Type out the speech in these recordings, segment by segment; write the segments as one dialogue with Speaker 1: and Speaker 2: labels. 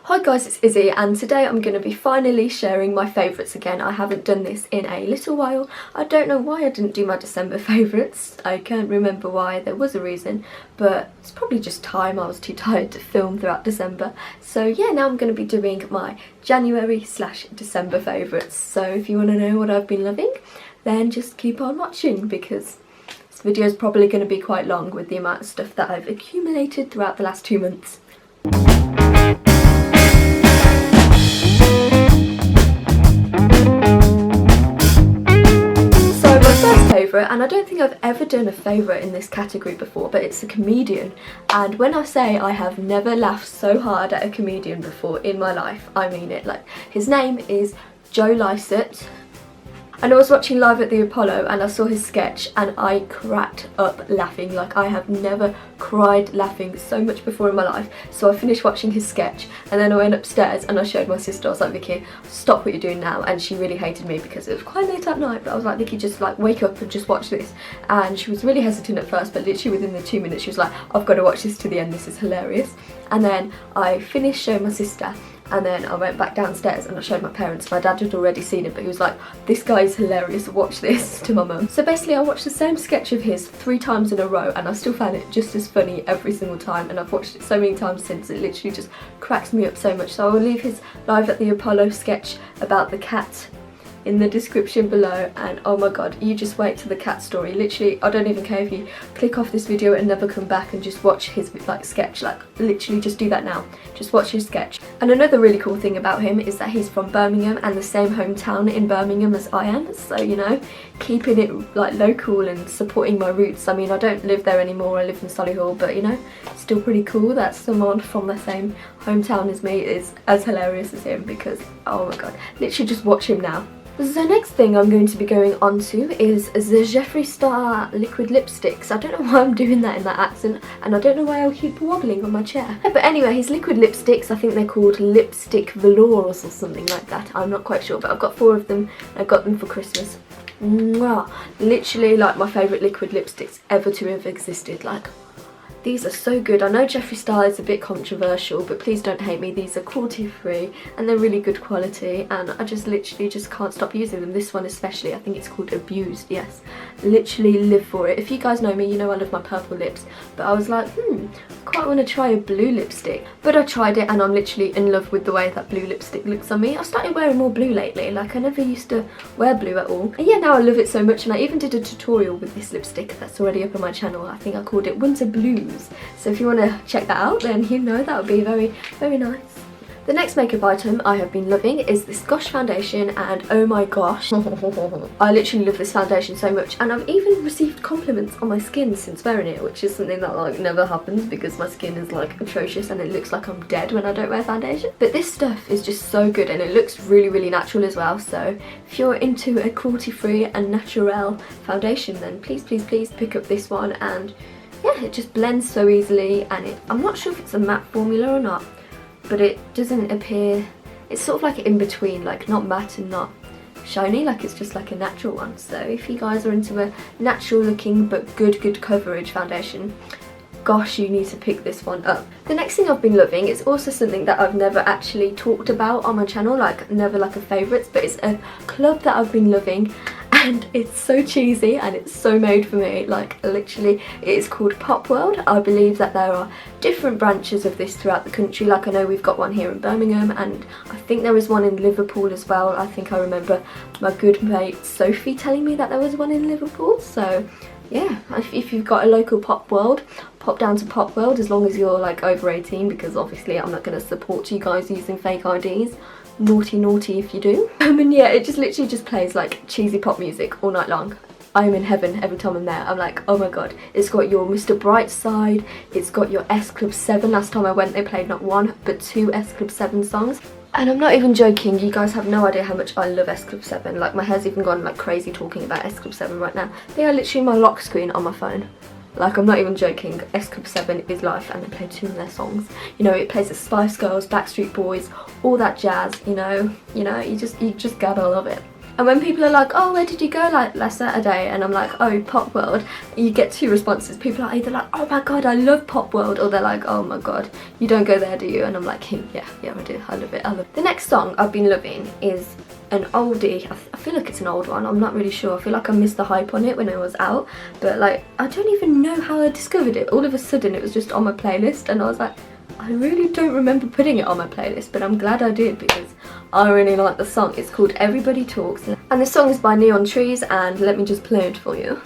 Speaker 1: Hi guys, it's Izzy and today I'm going to be finally sharing my favourites again. I haven't done this in a little while. I don't know why I didn't do my December favourites. I can't remember why, there was a reason, but it's probably just time. I was too tired to film throughout December. So yeah, now I'm going to be doing my January/December favourites. So if you want to know what I've been loving, then just keep on watching because this video is probably going to be quite long with the amount of stuff that I've accumulated throughout the last 2 months. Favourite, and I don't think I've ever done a favourite in this category before, but it's a comedian, and when I say I have never laughed so hard at a comedian before in my life, I mean it. Like, his name is Joe Lycett, and I was watching Live at the Apollo and I saw his sketch and I cracked up laughing. Like, I have never cried laughing so much before in my life. So I finished watching his sketch and then I went upstairs and I showed my sister. I was like, Vicky, stop what you're doing now. And she really hated me because it was quite late at night, but I was like, Vicky, just like wake up and just watch this. And she was really hesitant at first, but literally within the 2 minutes she was like, I've got to watch this to the end, this is hilarious. And then I finished showing my sister, and then I went back downstairs and I showed my parents. My dad had already seen it, but he was like, this guy is hilarious, watch this, to my mum. So basically I watched the same sketch of his 3 times in a row and I still found it just as funny every single time, and I've watched it so many times since. It literally just cracks me up so much. So I will leave his Live at the Apollo sketch about the cat in the description below, and oh my god, you just wait till the cat story. Literally, I don't even care if you click off this video and never come back and just watch his like sketch. Like, literally just do that now, just watch his sketch. And another really cool thing about him is that he's from Birmingham and the same hometown in Birmingham as I am, so you know, keeping it like local and supporting my roots. I mean, I don't live there anymore, I live in Solihull, but you know, still pretty cool that someone from the same hometown as me is as hilarious as him, because oh my god, literally just watch him now. So next thing I'm going to be going on to is the Jeffree Star liquid lipsticks. I don't know why I'm doing that in that accent, and I don't know why I keep wobbling on my chair. But anyway, his liquid lipsticks, I think they're called lipstick velours or something like that. I'm not quite sure, but I've got 4 of them. I got them for Christmas. Mwah. Literally like my favourite liquid lipsticks ever to have existed. Like, these are so good. I know Jeffree Star is a bit controversial, but please don't hate me. These are cruelty free and they're really good quality, and I just literally just can't stop using them. This one especially, I think it's called Abused, yes. Literally live for it. If you guys know me, you know I love my purple lips, but I was like, quite want to try a blue lipstick. But I tried it and I'm literally in love with the way that blue lipstick looks on me. I've started wearing more blue lately. Like, I never used to wear blue at all. And yeah, now I love it so much, and I even did a tutorial with this lipstick that's already up on my channel. I think I called it Winter Blues. So if you want to check that out, then you know that would be very, very nice. The next makeup item I have been loving is this Gosh foundation, and oh my gosh, I literally love this foundation so much, and I've even received compliments on my skin since wearing it, which is something that like never happens because my skin is like atrocious and it looks like I'm dead when I don't wear foundation. But this stuff is just so good and it looks really, really natural as well. So if you're into a cruelty-free and natural foundation, then please, please, please pick up this one. And yeah, it just blends so easily, and I'm not sure if it's a matte formula or not, but it doesn't appear, it's sort of like in between, like not matte and not shiny, like it's just like a natural one. So if you guys are into a natural looking but good coverage foundation, gosh, you need to pick this one up. The next thing I've been loving is also something that I've never actually talked about on my channel, like never like a favourites, but it's a club that I've been loving. And it's so cheesy and it's so made for me. Like, literally, it is called Pop World. I believe that there are different branches of this throughout the country. Like, I know we've got one here in Birmingham, and I think there is one in Liverpool as well. I think I remember my good mate Sophie telling me that there was one in Liverpool. So yeah, if you've got a local Pop World, pop down to Pop World, as long as you're like over 18, because obviously I'm not going to support you guys using fake IDs. Naughty if you do. And yeah, it just literally just plays like cheesy pop music all night long. I'm in heaven every time I'm there. I'm like, oh my god. It's got your Mr. Brightside, it's got your S Club 7. Last time I went they played not 1 but 2 S Club 7 songs. And I'm not even joking, you guys have no idea how much I love S Club 7. Like, my hair's even gone like crazy talking about S Club 7 right now. They are literally my lock screen on my phone. Like, I'm not even joking, S Club 7 is life, and they play 2 of their songs. You know, it plays the Spice Girls, Backstreet Boys, all that jazz, you know, you just gotta love it. And when people are like, oh, where did you go like last Saturday? And I'm like, oh, Pop World, you get two responses. People are either like, oh my god, I love Pop World, or they're like, oh my god, you don't go there, do you? And I'm like, yeah, I do, I love it, I love it. The next song I've been loving is an oldie. I feel like it's an old one, I'm not really sure. I feel like I missed the hype on it when it was out, but like, I don't even know how I discovered it. All of a sudden it was just on my playlist, and I was like, I really don't remember putting it on my playlist, but I'm glad I did because I really like the song. It's called Everybody Talks, and the song is by Neon Trees, and let me just play it for you.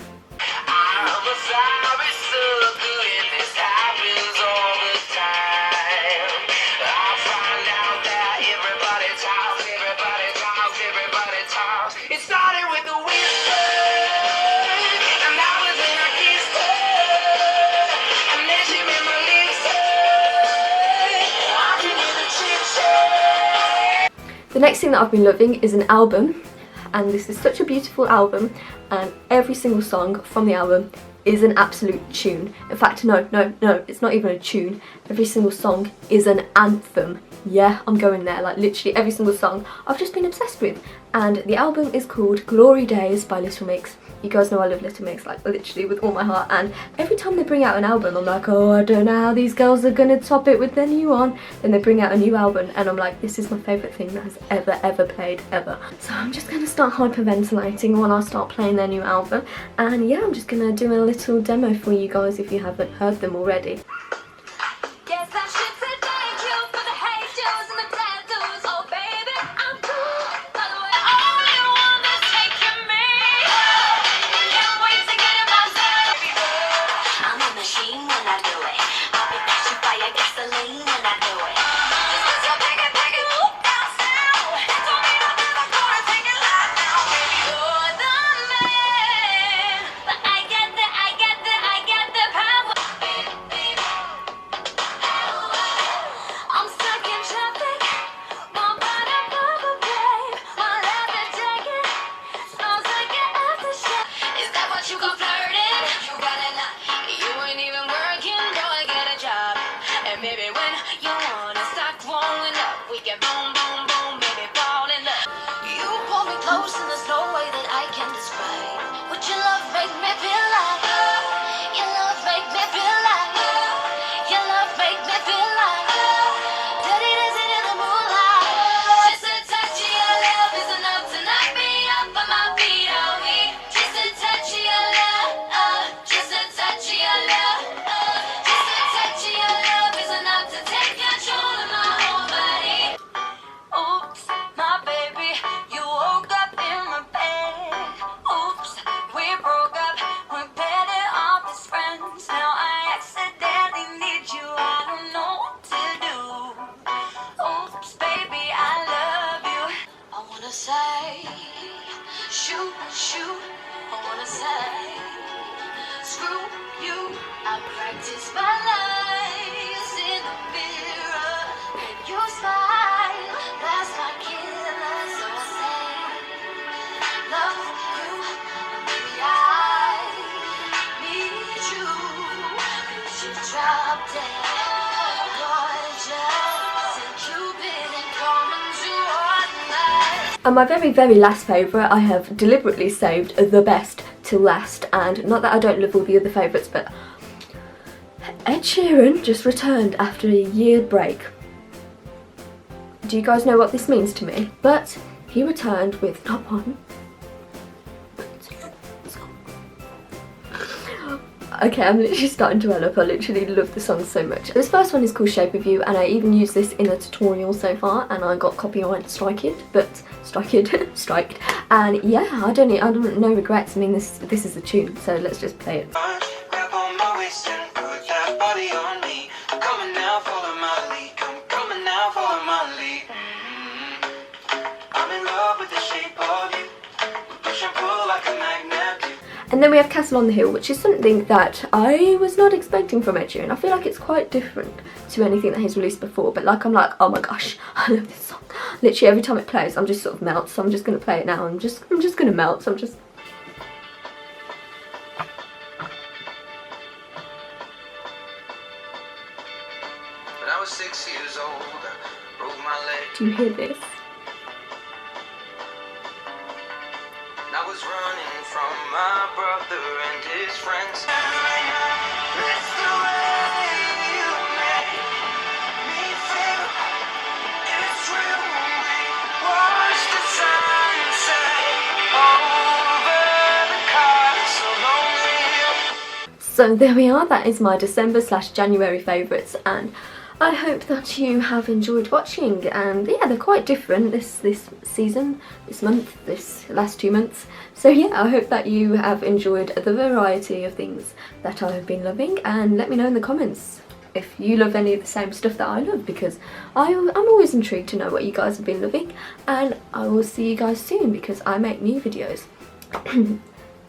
Speaker 1: The next thing that I've been loving is an album, and this is such a beautiful album, and every single song from the album is an absolute tune. In fact, no, it's not even a tune. Every single song is an anthem. Yeah, I'm going there, like literally every single song I've just been obsessed with. And the album is called Glory Days by Little Mix. You guys know I love Little Mix, like literally with all my heart, and every time they bring out an album I'm like, oh, I don't know how these girls are gonna top it with their new one. Then they bring out a new album and I'm like, this is my favourite thing that has ever played, ever. So I'm just gonna start hyperventilating when I start playing their new album, and yeah, I'm just gonna do a little demo for you guys if you haven't heard them already. And my very last favourite, I have deliberately saved the best till last, and not that I don't love all the other favourites, but Ed Sheeran just returned after a year break. Do you guys know what this means to me? But he returned with not one, okay, I'm literally starting to well up. I literally love the song so much. This first one is called Shape of You, and I even used this in a tutorial so far, and I got copyright striked. And yeah, I don't no regrets. I mean, this is the tune, so let's just play it. And then we have Castle on the Hill, which is something that I was not expecting from Ed Sheeran. I feel like it's quite different to anything that he's released before, but like, I'm like, oh my gosh, I love this song. Literally every time it plays, I'm just sort of melt, so I'm just gonna play it now. I'm just gonna melt, so I'm just... When I was 6 years old, I broke my leg. Do you hear this?
Speaker 2: from my brother and his friends. It's the way you make me feel. It's real when we watch the sunset over the castle lonely.
Speaker 1: So there we are, that is my December/January favourites, and I hope that you have enjoyed watching. And yeah, they're quite different this season, this month, this last 2 months. So yeah, I hope that you have enjoyed the variety of things that I've been loving, and let me know in the comments if you love any of the same stuff that I love, because I'm always intrigued to know what you guys have been loving. And I will see you guys soon, because I make new videos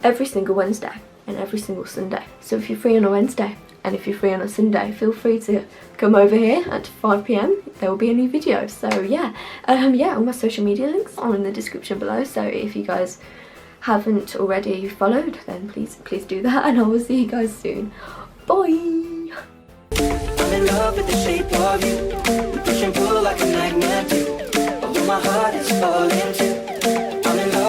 Speaker 1: every single Wednesday and every single Sunday. So if you're free on a Wednesday and if you're free on a Sunday, feel free to come over here at 5 PM. There will be a new video. So yeah, all my social media links are in the description below. So if you guys haven't already followed, then please do that, and I will see you guys soon. Bye.
Speaker 3: I'm in love with the shape of you. We push and pull like a magnet do. Although my heart is falling too.